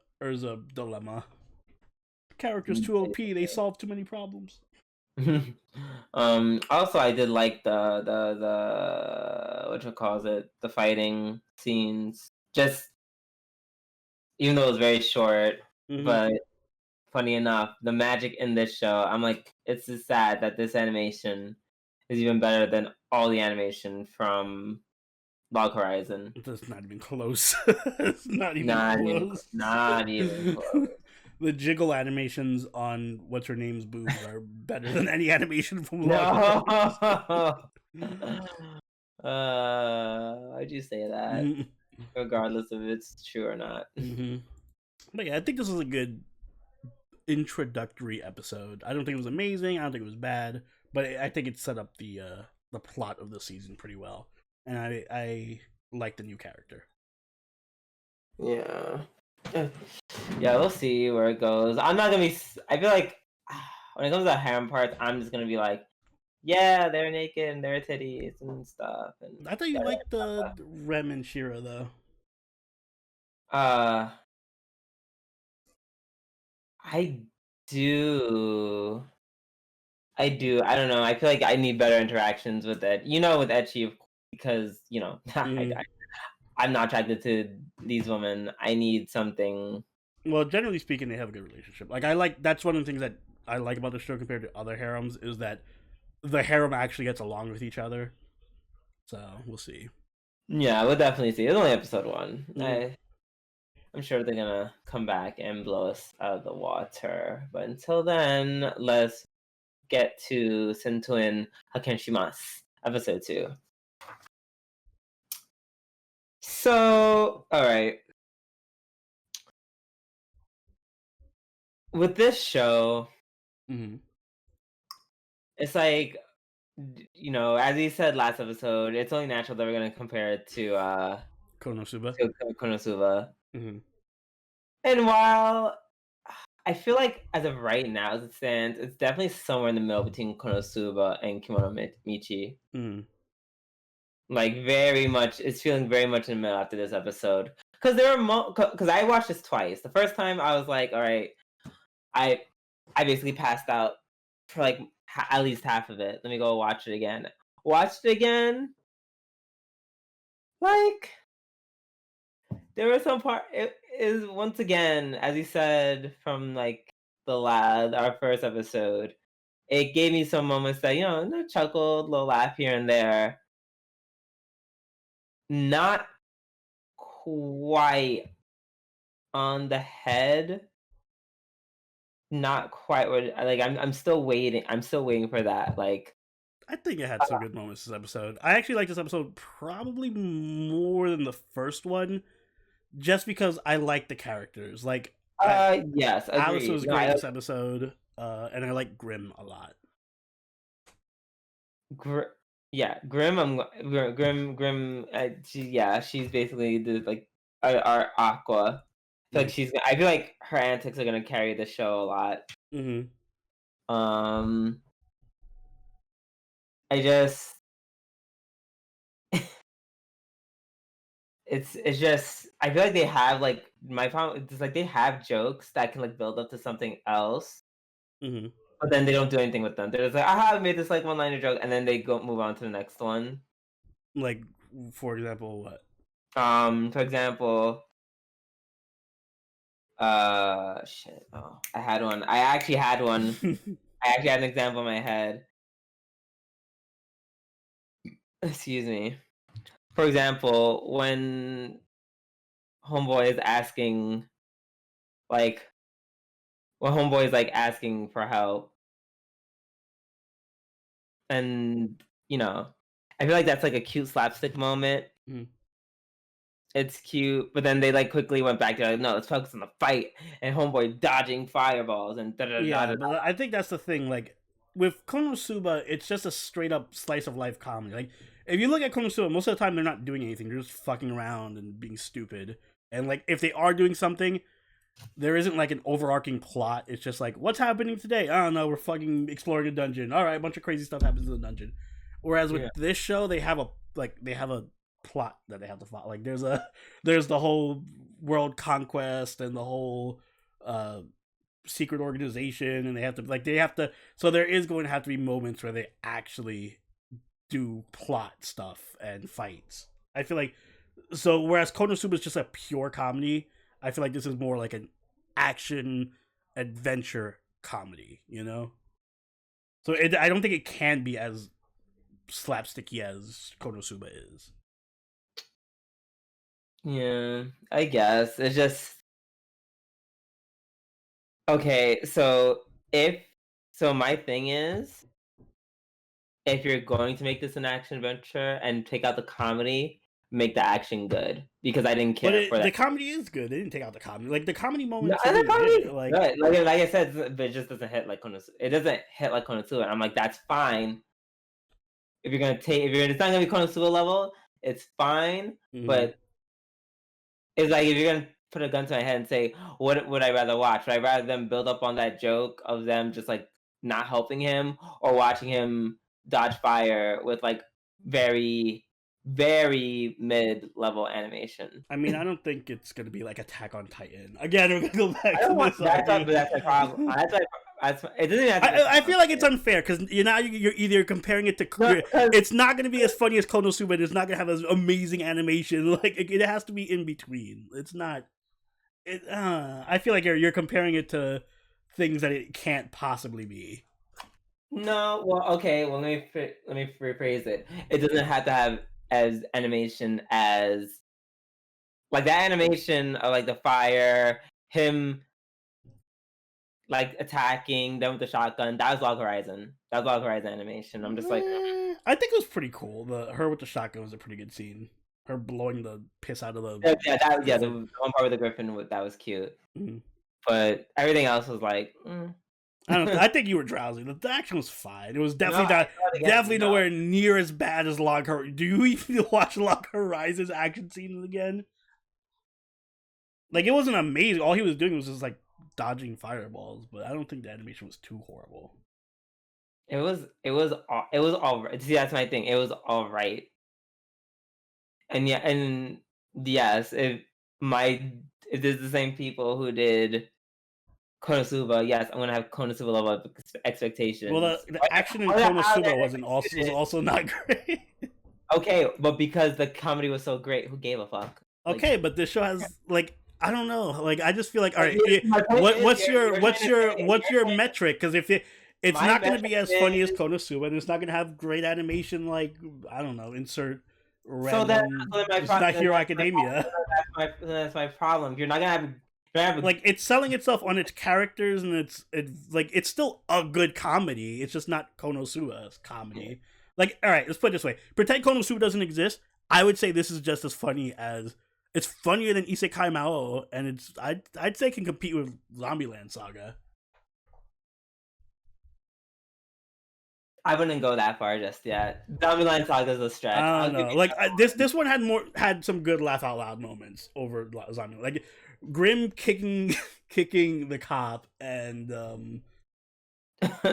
dilemma. Characters too OP. They solve too many problems. Also, I did like the what you calls it, the fighting scenes. Just even though it was very short, but funny enough, the magic in this show, I'm like, it's just sad that this animation is even better than all the animation from Log Horizon. That's not even close. It's not even close. Not even close. The jiggle animations on what's her name's boobs are better than any animation from Log Horizon. Why'd you say that? Regardless if it's true or not. But yeah, I think this was a good introductory episode. I don't think it was amazing. I don't think it was bad, but I think it set up the plot of the season pretty well, and I like the new character. Yeah, we'll see where it goes. I'm not gonna be. I feel like when it comes to the harem parts, I'm just gonna be like, yeah, they're naked and they're titties and stuff. And I thought you liked the Rem and Shira though. I do. I don't know. I feel like I need better interactions with it. With Ecchi, because I'm not attracted to these women. I need something. Well, generally speaking, they have a good relationship. Like that's one of the things that I like about the show compared to other harems is that the harem actually gets along with each other. So we'll see. Yeah, we'll definitely see. It's only episode 1. I'm sure they're gonna come back and blow us out of the water. But until then, let's get to Sentouin Hakenshimasu, episode 2. So, alright. With this show, it's like, as he said last episode, it's only natural that we're going to compare it to Konosuba. Konosuba. And while I feel like as of right now, as it stands, it's definitely somewhere in the middle between Konosuba and Kimono Michi. Like very much, it's feeling very much in the middle after this episode. Because because I watched this twice. The first time I was like, all right, I basically passed out for like at least half of it. Let me go watch it again. Watched it again. Like there were some part. It is once again, as you said from like our first episode. It gave me some moments that chuckled, little laugh here and there. Not quite on the head. Not quite what like I'm still waiting. I'm still waiting for that. Like I think it had some good moments this episode. I actually like this episode probably more than the first one, just because I like the characters. Like yes, agreed. Alice was great this episode, and I like Grim a lot. Grim. Grim. She's basically the our Aqua. Like I feel like her antics are gonna carry the show a lot. I just it's just I feel like they have like my problem. It's like they have jokes that can like build up to something else. But then they don't do anything with them. They're just like, I made this like one-liner joke, and then they move on to the next one. Like, for example, what? For example, shit. Oh, I had one. I actually had one. I actually had an example in my head. Excuse me. For example, when Homeboy is asking, like, when Homeboy is like asking for help, and I feel like that's like a cute slapstick moment. Mhm. It's cute, but then they like quickly went back to like, no, let's focus on the fight and Homeboy dodging fireballs and da da da Yeah, da. but I think that's the thing. Like with Konosuba, it's just a straight up slice of life comedy. Like if you look at Konosuba, most of the time they're not doing anything; they're just fucking around and being stupid. And like if they are doing something, there isn't like an overarching plot. It's just like, what's happening today? I don't know. We're fucking exploring a dungeon. All right, a bunch of crazy stuff happens in the dungeon. Whereas with this show, they have a plot that they have to follow. Like there's the whole world conquest and the whole secret organization, and they have to. So there is going to have to be moments where they actually do plot stuff and fights. I feel like so. Whereas Konosuba is just a pure comedy, I feel like this is more like an action adventure comedy, So I don't think it can be as slapsticky as Konosuba is. Yeah, I guess it's just okay. So my thing is, if you're going to make this an action adventure and take out the comedy, make the action good because I didn't care for that. The comedy is good. They didn't take out the comedy. Like the comedy No, moments, the comedy is like good. Like I said, but it just doesn't hit like Konosuba. It doesn't hit like Konosuba. And I'm like, that's fine. If it's not gonna be Konosuba level, it's fine. But it's like if you're gonna put a gun to my head and say, what would I rather watch? Would I rather them build up on that joke of them just like not helping him, or watching him dodge fire with like very, very mid-level animation? I mean, I don't think it's gonna be like Attack on Titan. Again, we're gonna go back I don't to want this. that's my problem. It doesn't have to I feel like it's unfair because you're either comparing it to. It's not going to be as funny as Konosuba. It's not going to have an amazing animation. Like it has to be in between. It's not. I feel like you're comparing it to things that it can't possibly be. No, well, okay. Well, let me rephrase it. It doesn't have to have as animation as like that animation of like the fire, him like attacking them with the shotgun. That was Log Horizon. That was Log Horizon animation. I'm just like, I think it was pretty cool. Her with the shotgun was a pretty good scene. Her blowing the piss out of the the one part with the griffin that was cute. Mm-hmm. But everything else was like, I don't. I think you were drowsy. The action was fine. It was definitely nowhere near as bad as Log Horizon. Do you even watch Log Horizon's action scenes again? Like it wasn't amazing. All he was doing was just like dodging fireballs, but I don't think the animation was too horrible. It was all right. See, that's my thing. It was all right. And yes, if there's the same people who did Konosuba, yes, I'm gonna have Konosuba level of expectations. Well, the action in Konosuba was also not great. Okay, but because the comedy was so great, who gave a fuck? Okay, but this show has like I don't know. Like I just feel like all right. What's your metric? Because if it's not going to be as funny as Konosuba, and it's not going to have great animation. Like I don't know. Insert random. It's not Hero Academia. That's my problem. You're not gonna have like it's selling itself on its characters, and it's still a good comedy. It's just not Konosuba's comedy. Yeah. Like all right, let's put it this way: pretend Konosuba doesn't exist. I would say this is just as funny as. It's funnier than Isekai Maou, and I'd say can compete with Zombieland Saga. I wouldn't go that far just yet. Zombieland Saga is a stretch. I don't know. Like this one had some good laugh out loud moments over Zombieland. Like Grim kicking the cop, and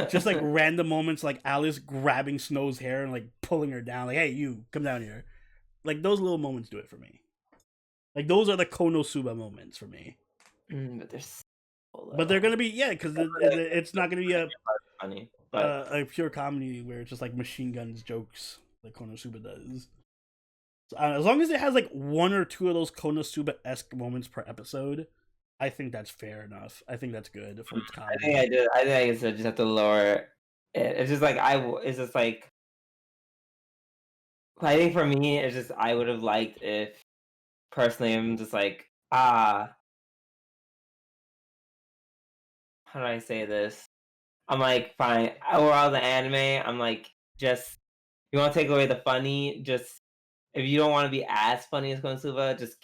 just like random moments like Alice grabbing Snow's hair and like pulling her down. Like, hey, you come down here. Like those little moments do it for me. Like those are the Konosuba moments for me. But they're gonna be because it's not gonna be a pure comedy where it's just like machine guns jokes like Konosuba does. So, as long as it has like one or two of those Konosuba-esque moments per episode, I think that's fair enough. I think that's good for its comedy. I think I just have to lower it. It's just like I think for me it's just I would have liked if. Personally, I'm just like how do I say this? I'm like, fine. Overall, the anime, I'm like, just you want to take away the funny. Just if you don't want to be as funny as Konosuba, just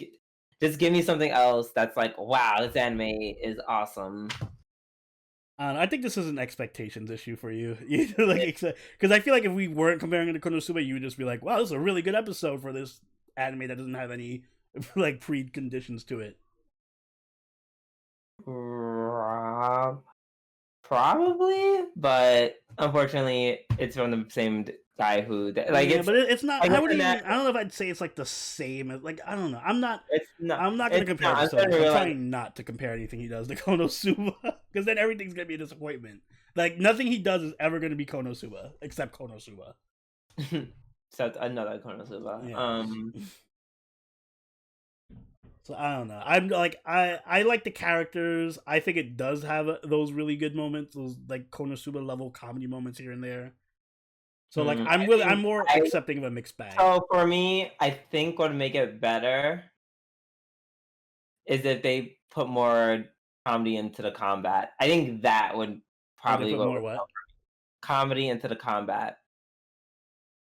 give me something else that's like, wow, this anime is awesome. I think this is an expectations issue for you. Because I feel like if we weren't comparing it to Konosuba, you would just be like, "Wow, this is a really good episode for this anime that doesn't have any like preconditions to it." Probably, but unfortunately, it's from the same guy who like Yeah, it's but it's not. like I it's wouldn't not, even. I don't know if I'd say it's like the same. Like I don't know. I'm not. it's not I'm not gonna compare I'm this to starting this. to I'm realize trying not to compare anything he does to Konosuba because then everything's gonna be a disappointment. Like nothing he does is ever gonna be Konosuba except Konosuba. except another Konosuba. Yeah. So I don't know. I'm like I like the characters. I think it does have those really good moments, those like Konosuba level comedy moments here and there. So like I'm more accepting of a mixed bag. So for me, I think what would make it better is if they put more comedy into the combat. I think that would probably Put more what? Comedy into the combat.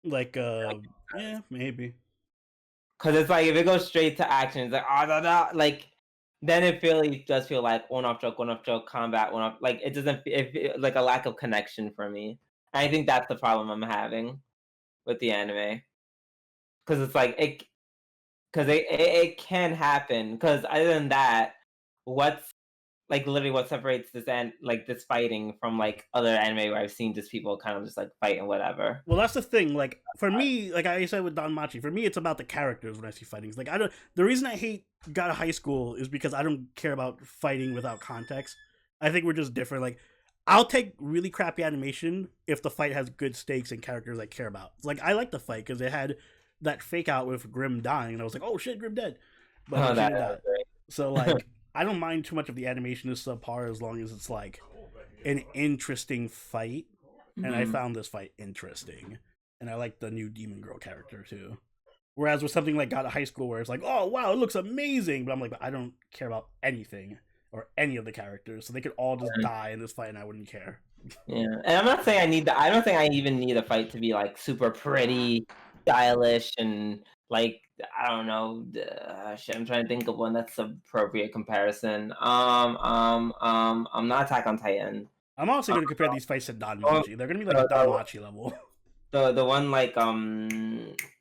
Like yeah, maybe. Because it's like if it goes straight to action, it's like like then it really does feel like one off joke, combat, one off. Like it doesn't. Like a lack of connection for me. And I think that's the problem I'm having with the anime. Because it's like it can happen. Because other than that, what's like literally what separates this and like this fighting from like other anime where I've seen just people kind of just like fight and whatever. Well, that's the thing. Like for me, like I said with Don Machi, for me it's about the characters when I see fighting. Like I don't. The reason I hate God of High School is because I don't care about fighting without context. I think we're just different. Like I'll take really crappy animation if the fight has good stakes and characters I care about. Like I like the fight because it had that fake out with Grim dying, and I was like, oh shit, Grim dead. But she didn't die. So like I don't mind too much if the animation is subpar as long as it's like an interesting fight. And I found this fight interesting, and I like the new Demon Girl character too. Whereas with something like God of High School, where it's like, oh wow, it looks amazing, but I'm like, I don't care about anything or any of the characters, so they could all just die in this fight, and I wouldn't care. Yeah, and I'm not saying I need I don't think I even need a fight to be like super pretty, stylish, and like I don't know. Shit, I'm trying to think of one that's appropriate comparison. I'm not Attack on Titan. I'm also going to compare these fights to Danmachi. They're going to be like a Danmachi level. The one like they're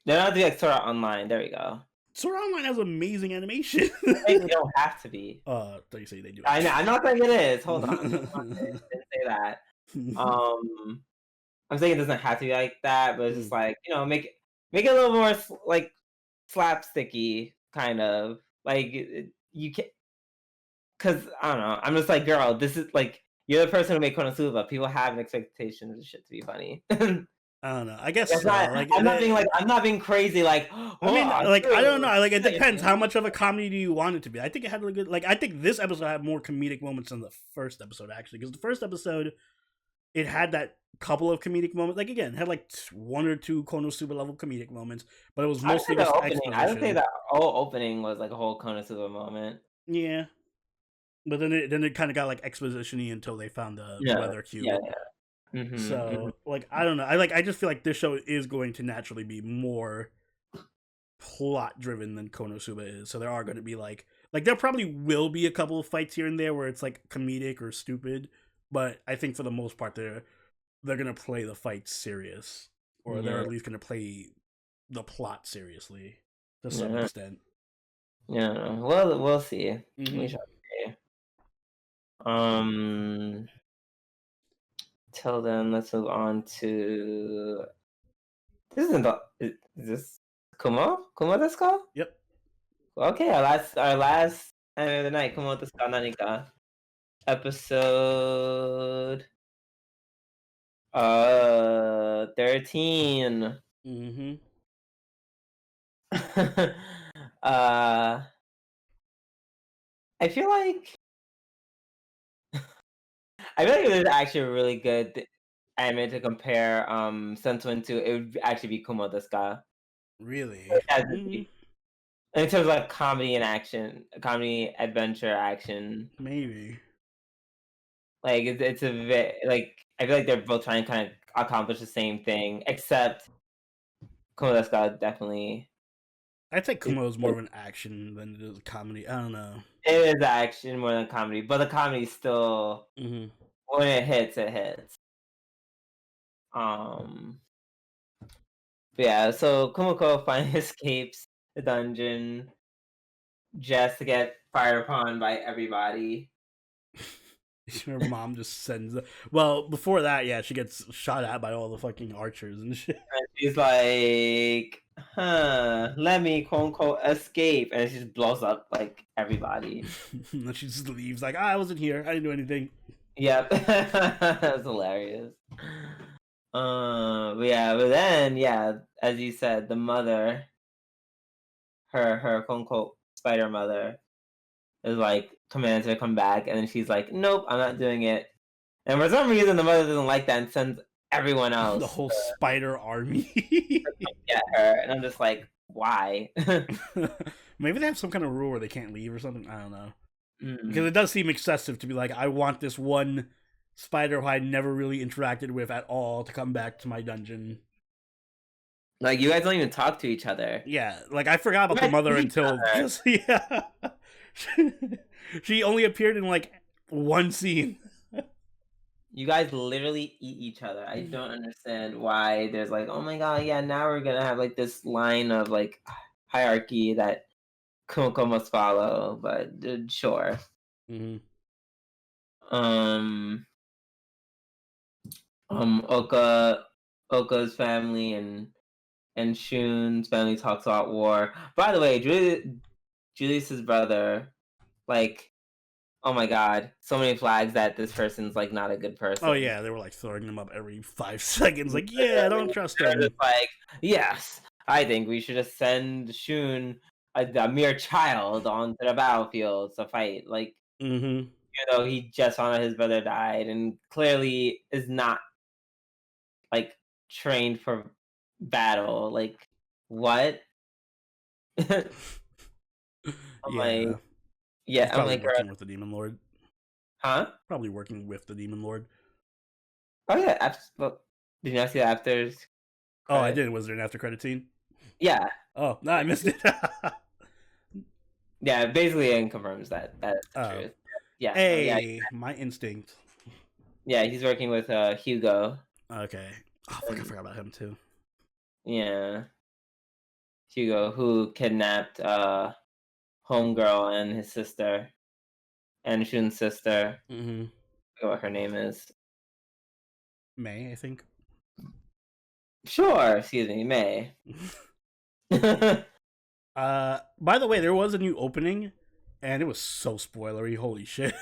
not be like Sword Art Online. There we go. Sword Art Online has amazing animation. They don't have to be. So you say they do. I know. I'm not saying it is. Hold on. I didn't say that. I'm saying it doesn't have to be like that, but it's just like make it a little more like slapsticky kind of like you can. Because I don't know. I'm just like, girl, this is like you're the person who made Konosuba. People have an expectation of shit to be funny. I don't know. I guess so. I'm not being crazy. Like, I mean, like I don't know. Like it depends. How much of a comedy do you want it to be? I think it had a good. Like I think this episode had more comedic moments than the first episode actually, because the first episode it had that couple of comedic moments. Like again, it had like one or two Konosuba level comedic moments, but it was mostly just exposition. I would say that whole opening was like a whole Konosuba moment. Yeah, but then it kind of got like exposition-y until they found the weather cube. Yeah. So like I don't know. I just feel like this show is going to naturally be more plot driven than Konosuba is. So there are going to be like there probably will be a couple of fights here and there where it's like comedic or stupid, but I think for the most part they're going to play the fight serious, or they're at least going to play the plot seriously to some extent. Yeah. Well, we'll see. We shall see. Till then, let's move on to. This isn't. Is this Kumo? Kumo desu ka? Yep. Okay, our last anime of the night. Kumo desu ka nani ka? Episode 13. I feel like it was actually a really good anime to compare Sentouin to. It would actually be Kumo desu ka. Really? in terms of like comedy and action, comedy, adventure, action. Maybe. Like it's a bit like I feel like they're both trying to kind of accomplish the same thing, except Kumo definitely I'd say is, Kumo is more of an action than it is a comedy. I don't know. it is action more than comedy, but the comedy still Mm-hmm. when it hits, it hits. But yeah, so Kumiko finally escapes the dungeon just to get fired upon by everybody. Her mom just sends. Well, before that, yeah, she gets shot at by all the fucking archers and shit. And she's like, let me quote unquote escape. And she just blows up like everybody. And she just leaves, like, I wasn't here. I didn't do anything. Yep. That's hilarious. But then, yeah, as you said, the mother, her quote unquote spider mother, is like commanded her to come back, and then she's like, nope, I'm not doing it. And for some reason, the mother doesn't like that and sends everyone else The whole spider army. to get her. And I'm just like, why? Maybe they have some kind of rule where they can't leave or something. I don't know. Mm. Because it does seem excessive to be like, I want this one spider who I never really interacted with at all to come back to my dungeon. Like, you guys don't even talk to each other. Yeah, like I forgot about the mother until just yeah. She only appeared in like one scene. You guys literally eat each other. I don't understand why there's like, oh my god, yeah, now we're gonna have like this line of like hierarchy that Kumiko must follow, but sure. Mm-hmm. Oka's family and Shun's family talks about war. By the way, Julius's brother, like, oh my god, so many flags that this person's like not a good person. Oh yeah, they were like throwing them up every 5 seconds. Like, yeah, don't trust him. Just like, yes, I think we should just send Shun, a mere child, onto the battlefield to fight. Like, Mm-hmm. you know, he just found out his brother died, and clearly is not like trained for battle. Like, what? I'm like, yeah, He's I'm probably like, working with the Demon Lord. huh? Probably working with the Demon Lord. Oh yeah, well, did you not see the afters? Oh, I did. Was there an after credit scene? Yeah. Oh, no, I missed it. Yeah, basically it confirms that that's the truth. Yeah. Hey, my instinct. Yeah, he's working with Hugo. Okay. Oh, fuck, I forgot about him too. Yeah. Hugo, who kidnapped Homegirl and his sister. And Shun's sister. Mm-hmm. I forget what her name is. May, I think. Sure, excuse me, May. By the way, there was a new opening, and it was so spoilery. Holy shit!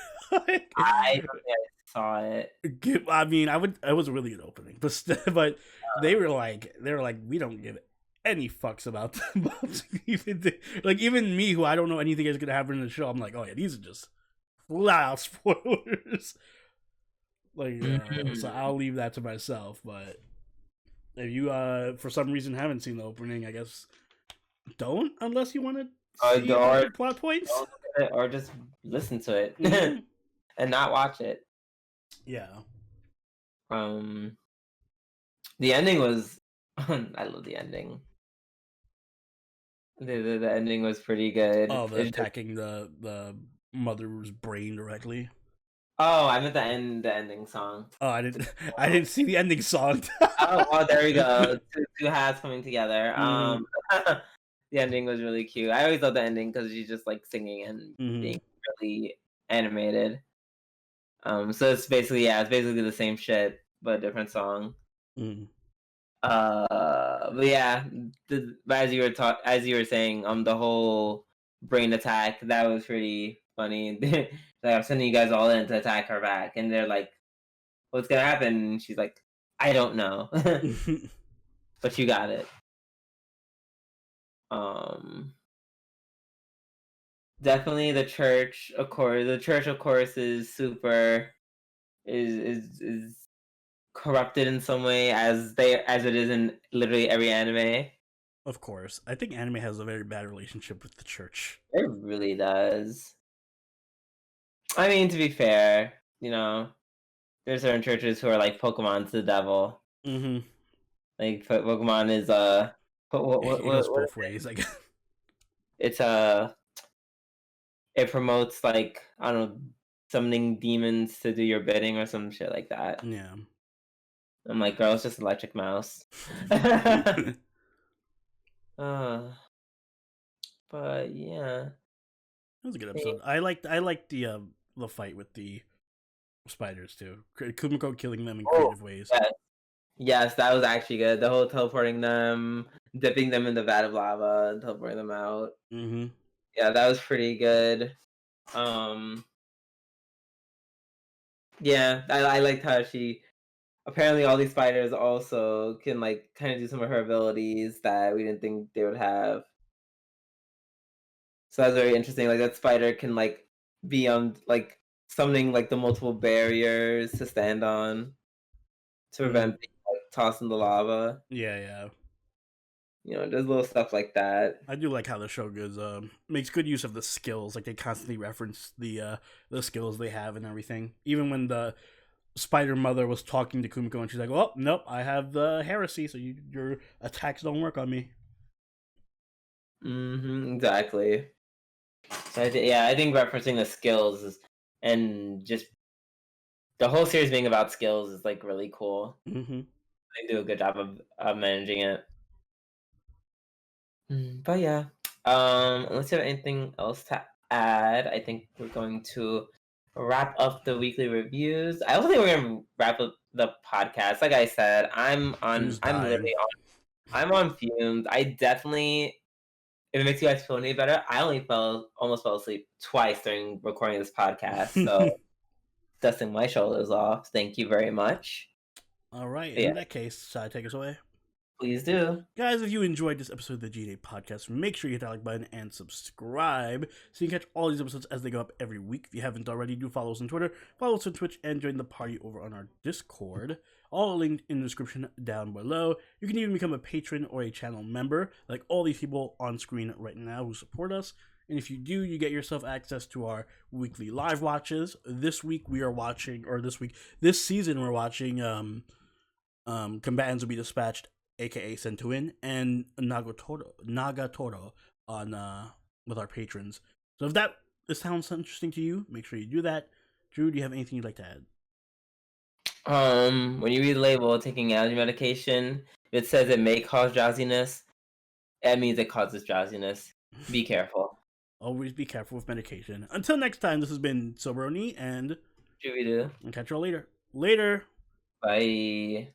I saw it. I mean, it was a really good opening, but they were like, we don't give any fucks about them. even me, who I don't know anything is gonna happen in the show, I'm like, oh yeah, these are just flat out spoilers. Like, so I'll leave that to myself. But if you, for some reason, haven't seen the opening, I guess don't, unless you want to see the plot points, or just listen to it and not watch it. Yeah. The ending was, I love the ending. The ending was pretty good. Oh, the attacking the mother's brain directly. Oh, I meant the ending song. Oh, I didn't see the ending song. Oh, well, there we go. Two halves coming together. The ending was really cute. I always love the ending because she's just like singing and being really animated. So it's basically the same shit but a different song. But yeah, as you were saying, the whole brain attack, that was pretty funny. Like, I'm sending you guys all in to attack her back, and they're like, "What's gonna happen?" And she's like, "I don't know, but you got it." Definitely the church, of course. The church, of course, is super is corrupted in some way, as it is in literally every anime. Of course. I think anime has a very bad relationship with the church. It really does. I mean, to be fair, there's certain churches who are like Pokemon's the devil. Mm-hmm. Like Pokemon is It goes what both ways, I guess. it's it promotes like I don't know summoning demons to do your bidding or some shit like that. Yeah. I'm like, girl, it's just electric mouse. uh, but yeah, That was a good episode. I liked the fight with the spiders too. Kumiko killing them in creative ways. yes, yes, that was actually good. The whole teleporting them, dipping them in the vat of lava, and teleporting them out. Mm-hmm. Yeah, that was pretty good. Um, yeah, I liked how she apparently all these spiders also can like kind of do some of her abilities that we didn't think they would have. So that's very interesting. Like that spider can like be on like summoning like the multiple barriers to stand on to prevent being like, tossed in the lava. Yeah, yeah. There's little stuff like that. I do like how the show goes makes good use of the skills. Like they constantly reference the skills they have and everything. Even when the Spider Mother was talking to Kumiko and she's like, "Oh, nope, I have the heresy, so your attacks don't work on me." Exactly. So I think referencing the skills and just the whole series being about skills is like really cool. Mm-hmm. They do a good job of managing it. But yeah, unless you have anything else to add, I think we're going to wrap up the weekly reviews. I don't think we're gonna wrap up the podcast. Like I said, I'm literally I'm on fumes. I definitely, if it makes you guys feel any better, I almost fell asleep twice during recording this podcast. So dusting my shoulders off. Thank you very much. All right. But yeah, In that case, Sai, take us away. please do. Guys, if you enjoyed this episode of the G&A Podcast, make sure you hit that like button and subscribe so you can catch all these episodes as they go up every week. If you haven't already, do follow us on Twitter, follow us on Twitch, and join the party over on our Discord. All linked in the description down below. You can even become a patron or a channel member, like all these people on screen right now who support us. And if you do, you get yourself access to our weekly live watches. This season we're watching Combatants Will Be Dispatched, aka Sentouin, and Nagatoro on with our patrons. So if that sounds interesting to you, make sure you do that. Drew, do you have anything you'd like to add? When you read the label taking allergy medication, if it says it may cause drowsiness, that means it causes drowsiness. Be careful. Always be careful with medication. Until next time, this has been Soberoni, and Shoo-be-doo. I'll catch you all later. Later! Bye.